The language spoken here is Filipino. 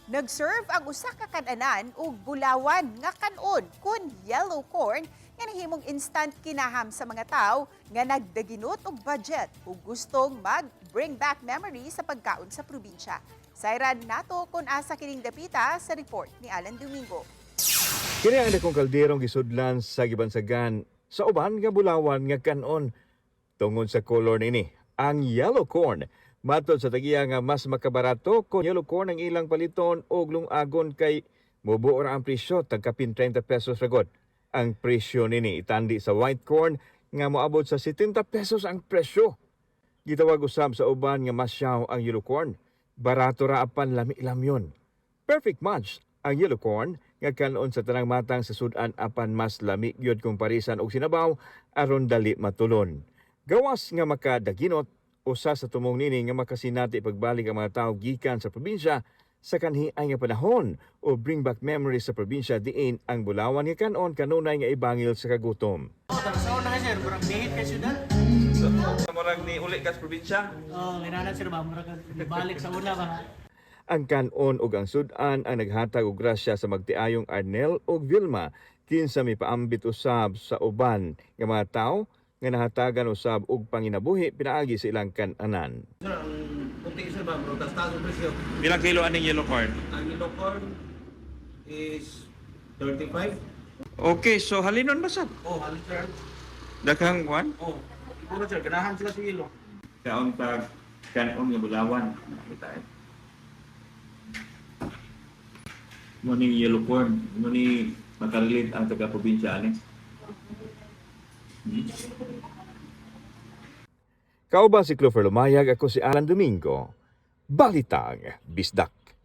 Nag-serve ang usa ka kananan ug bulawan nga kanon kun yellow corn nga nahimong instant kinaham sa mga tao nga nagdaginot og budget ug gustong mag-bring back memory sa pagkaon sa probinsya. Sayran nato kung asa kining dapita sa report ni Alan Domingo. Kini ang dakong kalderong gisudlan sa gibansagan sa uban nga bulawan nga kanon. Tungod sa color nini, ang yellow corn matod sa tagiya nga mas makabarato kung yellow corn ang ilang paliton og lungagon kay mubuo ra ang presyo tagkapin 30 pesos ragod. Ang presyo nini itandi sa white corn nga moabot sa 70 pesos ang presyo. Gitawag usab sa uban nga masyaw ang yellow corn. Barato ra apan lami-lamyon. Perfect match ang yellow corn nga kanon sa tanang matang sa sudan apan mas lami gyud kung parisan og sinabaw aron dali matulon. Gawas nga makadaginot usa sa tumong nini nga makasinati pagbalik ang mga tawo gikan sa probinsya sa kanhiay nga panahon o bring back memories sa probinsya diin ang bulawan nga kanon kanunay nga ibangil sa kagutom. Sa una ka sir, murag bihit ka syudad. Sa murag ni uli ka sa probinsya. Kailangan sir ba, murag balik sa una ba. Ang kanon ug ang sudan ang naghatag og grasya sa magtiayong Arnel ug Vilma kinsa mipaambit usab sa uban nga mga tawo nga nahatagan usab og panginabuhi pinaagi sa ilang kananan. Sir, ang puti sir ba, bro, taas ang presyo. Bilang kilo aning yellow corn? Ang yellow corn is 35. Okay, so halinon ba sab? Oh, halos sir. Daghang kwan? Oh, siguro sir, ganahan sila sa yellow. Kaon tag kanon nga bulawan. Kita eh. Mo ni yellow corn, mo ni makarelate ang taga-probinsya ani. Kauban si Clover Lumayag, ako si Alan Domingo. Balitang Bisdak.